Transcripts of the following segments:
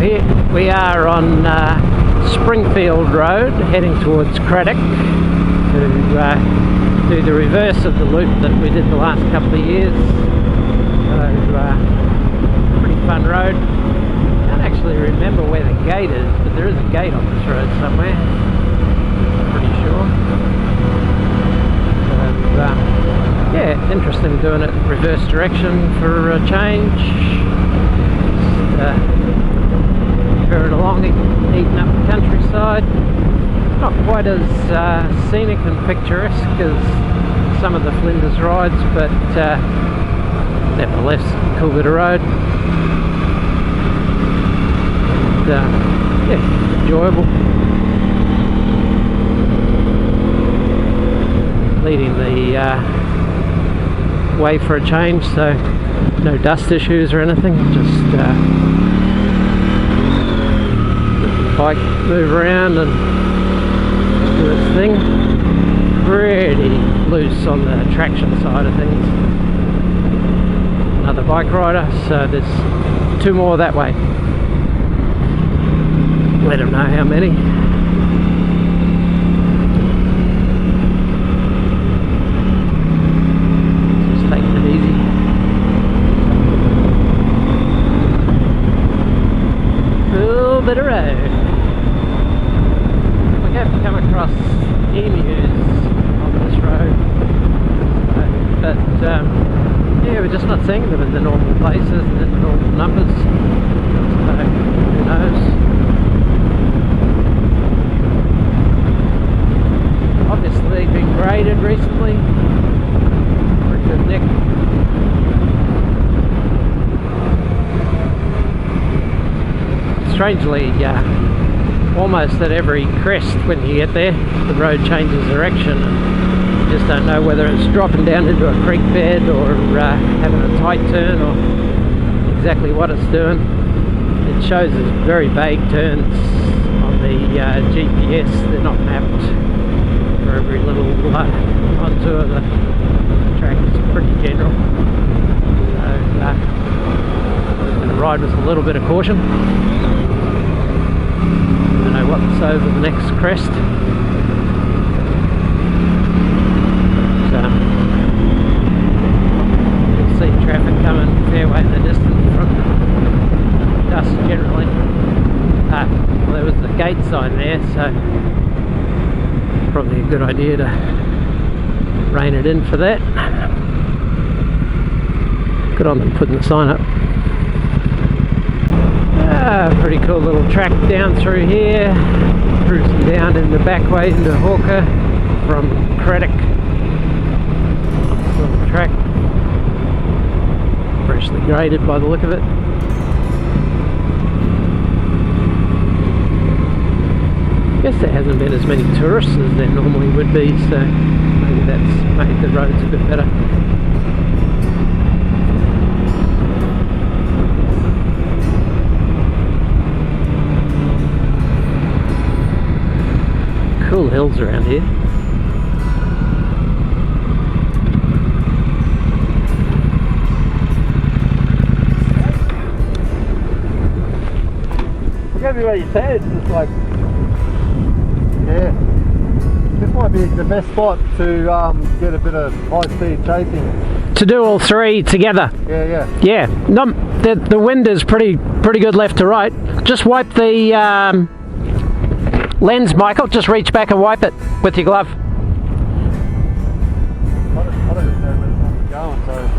We are on Springfield Road heading towards Craddock to do the reverse of the loop that we did the last couple of years. So pretty fun road. Can't actually remember where the gate is, but there is a gate on this road somewhere, I'm pretty sure. So, yeah, interesting doing it reverse direction for a change. Curving along, eating up the countryside. Not quite as scenic and picturesque as some of the Flinders rides, but nevertheless, cool bit of road. And, yeah, enjoyable. Leading the way for a change, so no dust issues or anything. Just bike move around and do its thing. Pretty loose on the traction side of things. Another bike rider, so there's two more that way. Let them know how many. Just taking it easy. Cool bit of road. Have come across emus on this road, but yeah, we're just not seeing them in the normal places and in the normal numbers, so who knows. Obviously been graded recently, pretty good nick. Strangely, almost at every crest when you get there, the road changes direction, and you just don't know whether it's dropping down into a creek bed or having a tight turn or exactly what it's doing. It shows us very vague turns on the GPS. They're not mapped for every little contour. The track is pretty general, so we're going to ride with a little bit of caution. Don't know what's over the next crest. So, you'll see traffic coming a fair way in the distance from dust generally. Well, there was the gate sign there, so probably a good idea to rein it in for that. Good on them putting the sign up. Pretty cool little track down through here, cruising down in the back way into Hawker from Craddock. Nice little track, freshly graded by the look of it. Guess there hasn't been as many tourists as there normally would be, so maybe that's made the roads a bit better. Cool hills around here. Forget me what you said, it's just like, yeah, this might be the best spot to get a bit of high speed chasing. To do all three together. Yeah. Yeah. No, the wind is pretty good left to right. Just wipe the lens, Michael. Just reach back and wipe it with your glove. I don't know where it's going, so.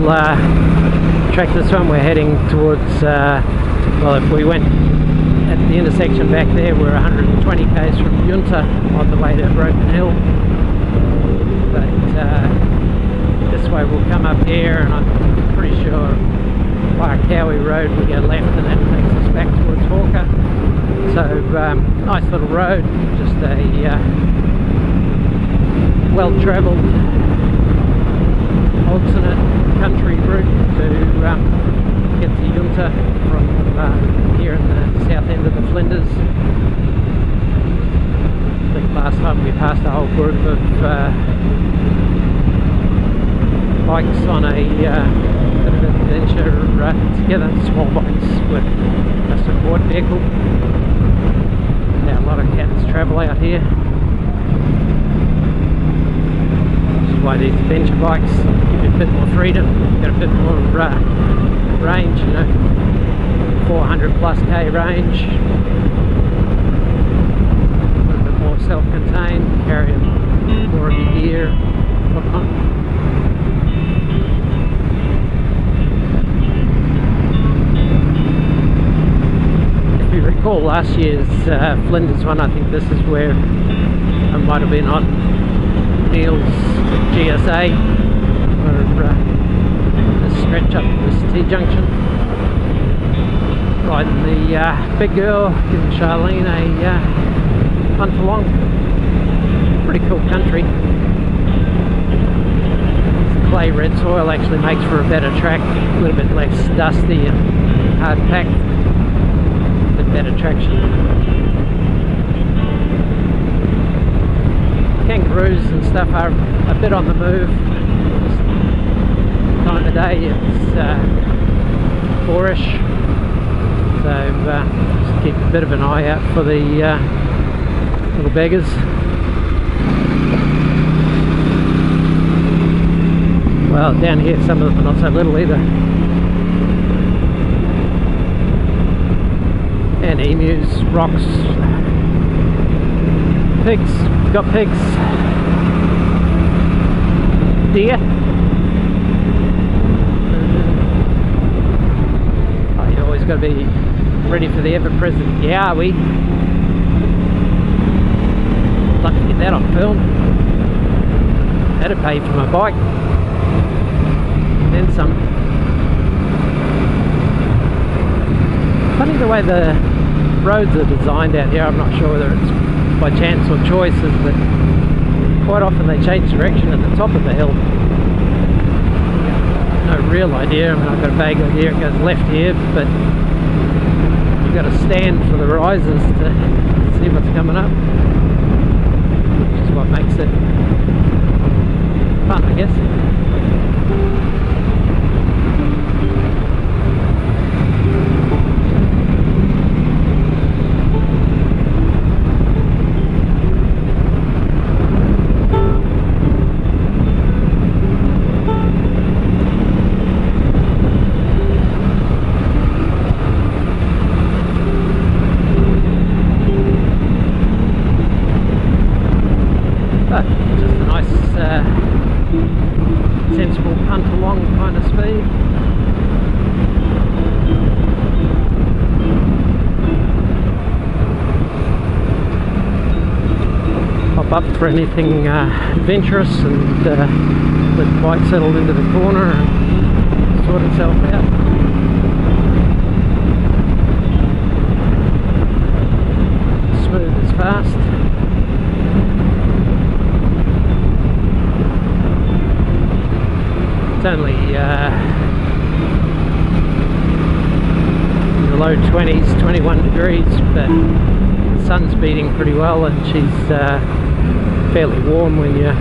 track this one. We're heading towards, well, if we went at the intersection back there, we're 120 k's from Junta on the way to Broken Hill. But this way we'll come up here, and I'm pretty sure via Cowie Road we go left, and that takes us back towards Hawker. So nice little road, just a well-travelled alternate country route to get to Junta from here in the south end of the Flinders. I think last time we passed a whole group of bikes on a bit of an adventure together, small bikes with a support vehicle. Now a lot of cats travel out here. Which is why these adventure bikes give you a bit more freedom, get a bit more range, you know, 400 plus K range. A little bit more self-contained, carry more of your gear, whatnot. Recall last year's Flinders one. I think this is where I might have been on Neil's GSA for this stretch up this T-junction, riding the big girl, giving Charlene a punt along. Pretty cool country. The clay red soil actually makes for a better track, a little bit less dusty and hard packed. Better traction. Kangaroos and stuff are a bit on the move. This time of day it's 4ish, so just keep a bit of an eye out for the little beggars. Well, down here some of them are not so little either. And emus, rocks, pigs, got pigs, deer. Oh, you always got to be ready for the ever-present yowie. Love to get that on film. That'd pay for my bike. Then some. Funny the way the roads are designed out here. I'm not sure whether it's by chance or choices, but quite often they change direction at the top of the hill. No real idea. I mean, I've got a vague idea it goes left here, but you've got to stand for the rises to see what's coming up, which is what makes it fun, I guess. Sensible punt along kind of speed. Pop up for anything adventurous and let the bike settle into the corner and sort itself out. Smooth as fast. It's only in the low 20s, 21 degrees, but the sun's beating pretty well, and she's fairly warm when you're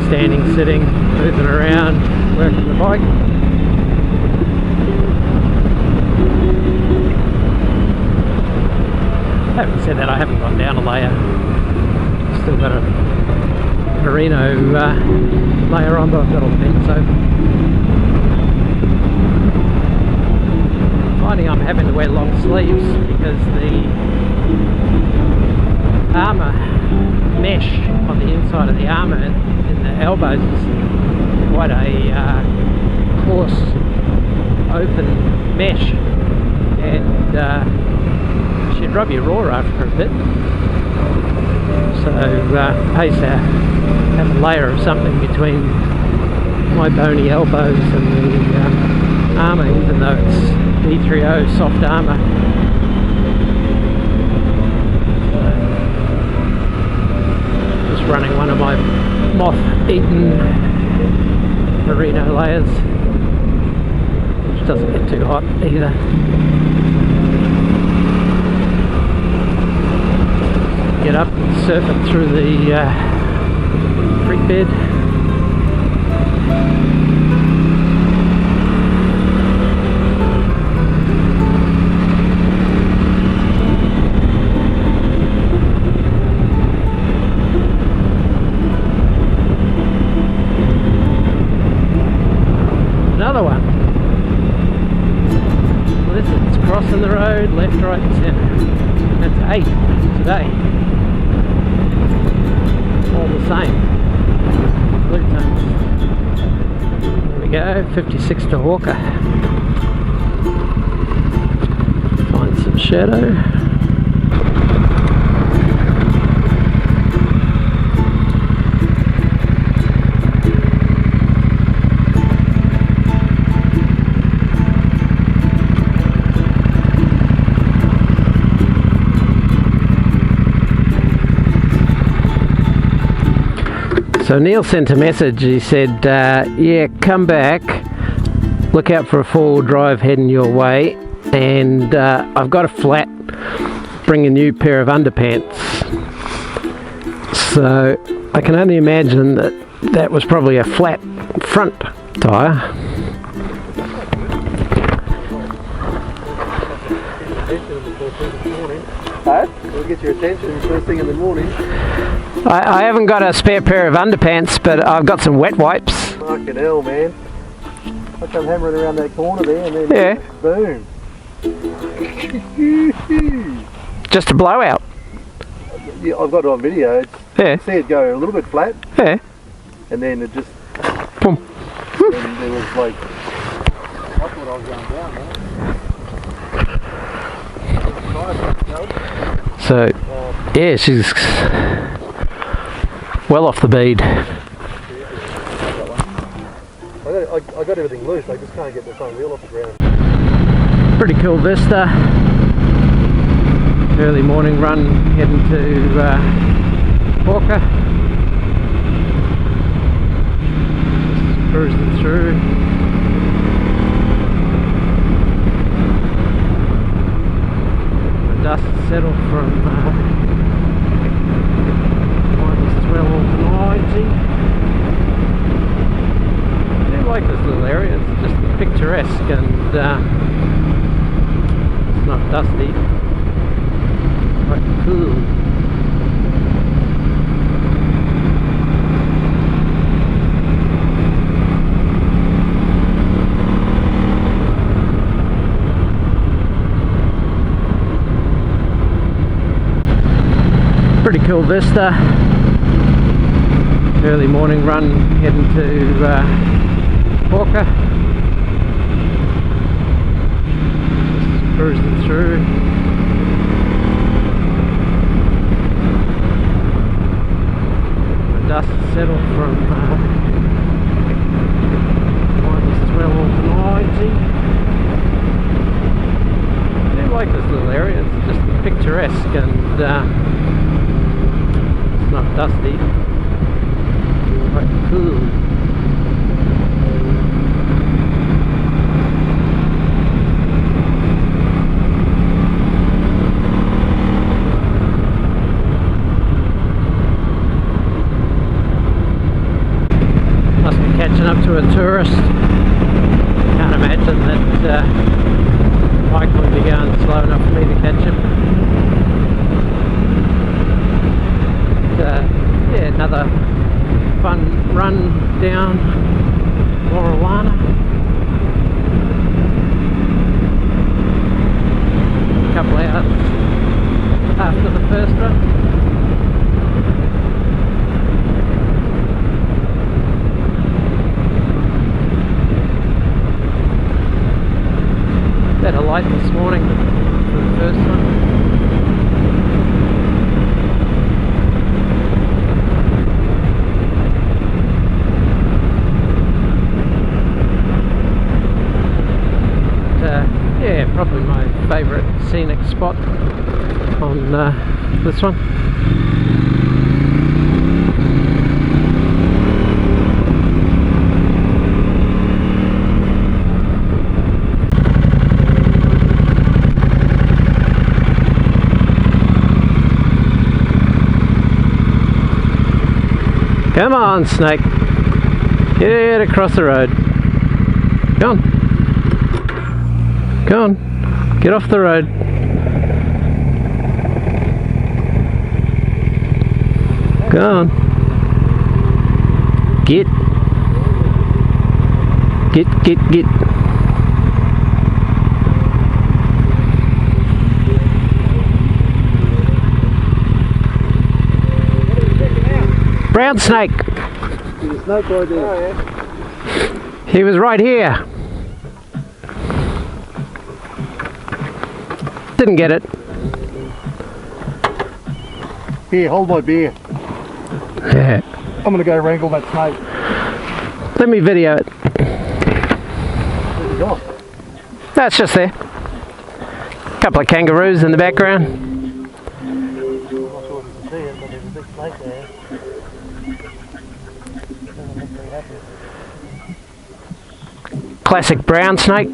standing, sitting, moving around, working the bike. Having said that, I haven't gone down a layer. Still got a merino layer on, but I've got all bent so. Finding I'm having to wear long sleeves because the armour mesh on the inside of the armour in the elbows is quite a coarse open mesh, and she'd rub your raw after a bit. So pays to have a layer of something between my bony elbows and the armour, even though it's D3O soft armour. Just running one of my moth-eaten merino layers, which doesn't get too hot either. Get up and surf it through the creek bed. Another one. Well, this is crossing the road, left, right and centre. That's 8 today. All the same. Blue tones. There we go, 56 to Hawker. Find some shadow. So Neil sent a message. He said, yeah, come back, look out for a four-wheel drive heading your way, and I've got a flat, bring a new pair of underpants. So I can only imagine that that was probably a flat front tyre. We'll get your attention first thing in the morning. I haven't got a spare pair of underpants, but I've got some wet wipes. Fucking hell, man. I come hammering around that corner there and then boom. Just a blowout. Yeah, I've got it on video. Yeah. See it go a little bit flat. Yeah. And then it just boom. And there was like, I thought I was going down, man. So, yeah, she's well off the bead. I got everything loose, I just can't get the front wheel off the ground. Pretty cool vista. Early morning run heading to Hawker. Just cruising through. Dust settled from minus 1290. I do like this little area, it's just picturesque and it's not dusty. Quite cool. Pretty cool vista. Early morning run heading to Hawker. Just cruising through. The dust settled from minus 1290. I do like this little area, it's just picturesque and not dusty, quite cool. Must be catching up to a tourist. Can't imagine that Mike would be going slow enough for me to catch him. Yeah, another fun run down Laurelana. A couple hours after the first run. favourite scenic spot on this one. Come on, Snake. Get across the road. Go on. Go on. Get off the road. Go on. Get. Brown snake. There's a snake right there. Oh, yeah. He was right here. Didn't get it. Here, hold my beer. Yeah. I'm gonna go wrangle that snake. Let me video it. Where's he gone? That's just there. Couple of kangaroos in the background. I'm not sure if you can see it, but there's a big snake there. Doesn't look very happy. Classic brown snake.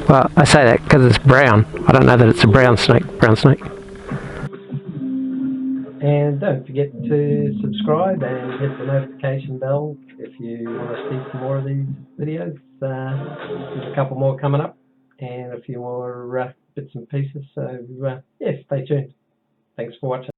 Well, I say that because it's brown. I don't know that it's a brown snake. Brown snake. And don't forget to subscribe and hit the notification bell if you want to see some more of these videos. There's a couple more coming up and a few more bits and pieces. So yeah, stay tuned. Thanks for watching.